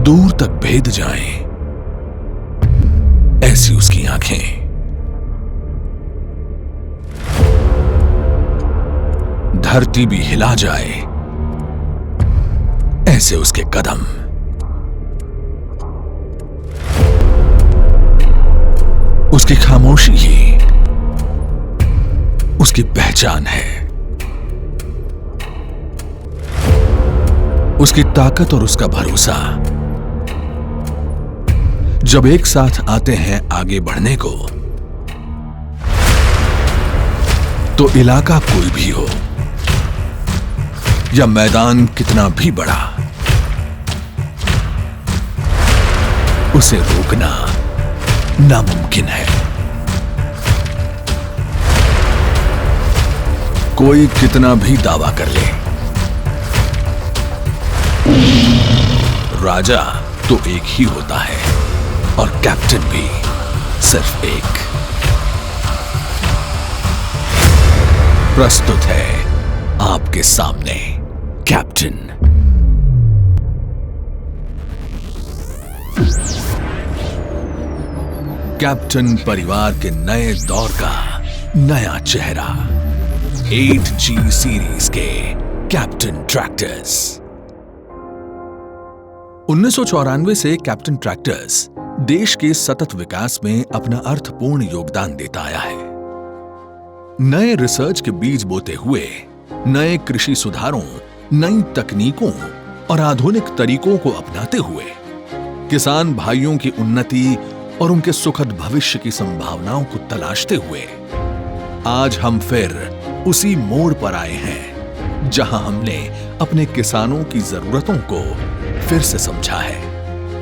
दूर तक भेद जाएं, ऐसी उसकी आंखें। धरती भी हिला जाए, ऐसे उसके कदम। उसकी खामोशी ही उसकी पहचान है। उसकी ताकत और उसका भरोसा जब एक साथ आते हैं आगे बढ़ने को, तो इलाका कोई भी हो या मैदान कितना भी बड़ा, उसे रोकना नामुमकिन है। कोई कितना भी दावा कर ले, राजा तो एक ही होता है और कैप्टन भी सिर्फ एक। प्रस्तुत है आपके सामने कैप्टन। कैप्टन परिवार के नए दौर का नया चेहरा। 8G सीरीज के कैप्टन ट्रैक्टर्स। 1994 से कैप्टन ट्रैक्टर्स देश के सतत विकास में अपना अर्थपूर्ण योगदान देता आया है। नए रिसर्च के बीज बोते हुए, नए कृषि सुधारों, नई तकनीकों और आधुनिक तरीकों को अपनाते हुए किसान भाइयों की उन्नति और उनके सुखद भविष्य की संभावनाओं को तलाशते हुए आज हम फिर उसी मोड़ पर आए हैं जहां हमने अपने किसानों की जरूरतों को फिर से समझा है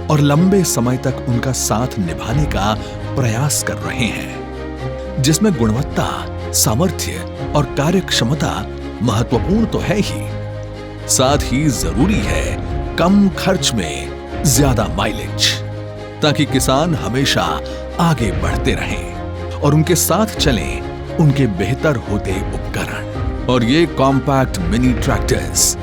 और लंबे समय तक उनका साथ निभाने का प्रयास कर रहे हैं, जिसमें गुणवत्ता, सामर्थ्य और कार्यक्षमता महत्वपूर्ण तो है ही, साथ ही जरूरी है कम खर्च में ज्यादा माइलेज, ताकि किसान हमेशा आगे बढ़ते रहें और उनके साथ चलें उनके बेहतर होते उपकरण। और ये कॉम्पैक्ट मिनी ट्रैक्टर्स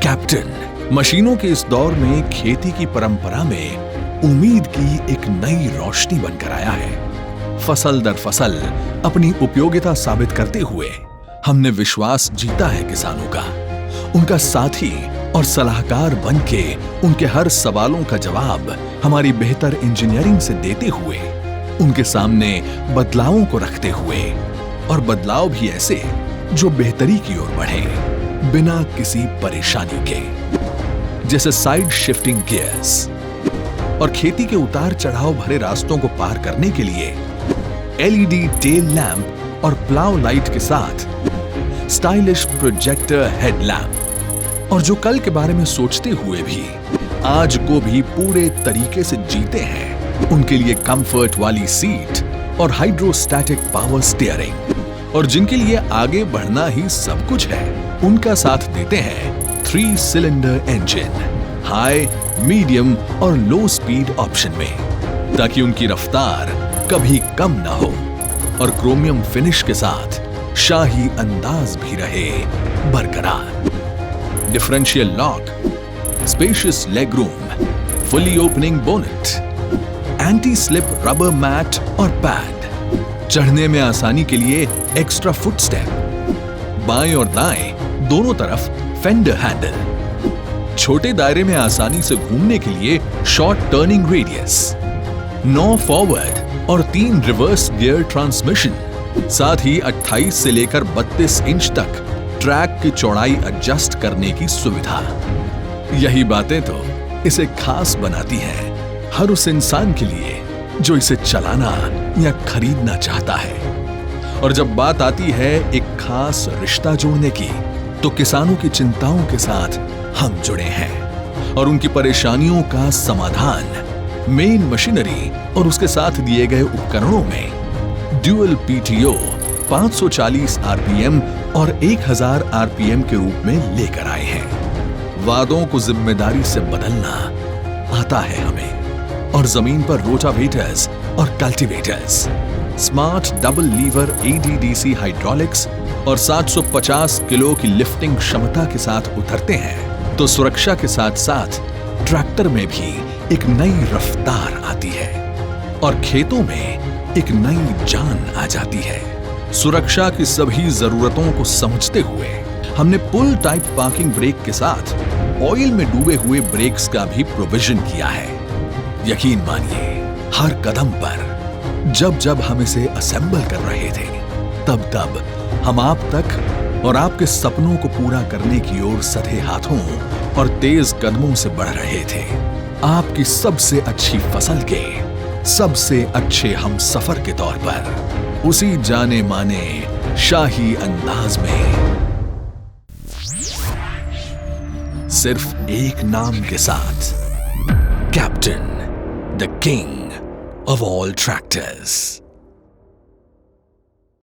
कैप्टन मशीनों के इस दौर में खेती की परंपरा में उम्मीद की एक नई रोशनी बनकर आया है। फसल दर फसल अपनी उपयोगिता साबित करते हुए हमने विश्वास जीता है किसानों का, उनका साथी और सलाहकार बनके उनके हर सवालों का जवाब हमारी बेहतर इंजीनियरिंग से देते हुए, उनके सामने बदलावों को रखते हुए, और बदलाव भी ऐसे जो बेहतरी की ओर बढ़े बिना किसी परेशानी के, जैसे साइड शिफ्टिंग गियर्स और खेती के उतार चढ़ाव भरे रास्तों को पार करने के लिए LED टेल लैंप और प्लाव लाइट के साथ स्टाइलिश प्रोजेक्टर हेडलैम्प, और जो कल के बारे में सोचते हुए भी आज को भी पूरे तरीके से जीते हैं, उनके लिए कंफर्ट वाली सीट और हाइड्रोस्टैटिक पावर स्टीयरिंग, और जिनके लिए आगे बढ़ना ही सब कुछ है, उनका साथ देते हैं 3 सिलेंडर इंजन, हाई, मीडियम और लो स्पीड ऑप्शन में, ताकि उनकी रफ्तार कभी कम ना हो और क्रोमियम फिनिश के साथ शाही अंदाज भी रहे बरकरार। Differential lock, spacious leg room, fully opening bonnet, anti slip rubber mat और पैड, चढ़ने में आसानी के लिए एक्स्ट्रा फुट स्टेप, बाएं और दाएं दोनों तरफ फेंडर हैंडल, छोटे दायरे में आसानी से घूमने के लिए शॉर्ट टर्निंग रेडियस, 9 फॉरवर्ड और 3 रिवर्स गियर ट्रांसमिशन, साथ ही 28 से लेकर 32 इंच तक ट्रैक की चौड़ाई एडजस्ट करने की सुविधा। यही बातें तो इसे खास बनाती हैं हर उस इंसान के लिए जो इसे चलाना या खरीदना चाहता है। और जब बात आती है एक खास रिश्ता जोड़ने की, तो किसानों की चिंताओं के साथ हम जुड़े हैं और उनकी परेशानियों का समाधान मेन मशीनरी और उसके साथ दिए गए उपकरणों में ड्यूअल PTO 540 RPM और 1000 RPM के रूप में लेकर आए हैं। वादों को जिम्मेदारी से बदलना आता है हमें, और जमीन पर रोटावेटर्स और cultivators, smart double lever ADDC hydraulics और 750 किलो की लिफ्टिंग क्षमता के साथ उतरते हैं, तो सुरक्षा के साथ साथ ट्रैक्टर में भी एक नई रफ्तार आती है और खेतों में एक नई जान आ जाती है। सुरक्षा की सभी जरूरतों को समझते हुए हमने पुल टाइप पार्किंग ब्रेक के साथ ऑयल में डूबे हुए ब्रेक्स का भी प्रोविजन किया है। यकीन मानिए, हर कदम पर जब जब हम इसे असेंबल कर रहे थे, तब तब हम आप तक और आपके सपनों को पूरा करने की ओर सधे हाथों और तेज कदमों से बढ़ रहे थे। आपकी सबसे अच्छी फसल के सबसे अच्छे हम सफर के तौर पर, उसी जाने माने शाही अंदाज में, सिर्फ एक नाम के साथ, captain, the king of all tractors।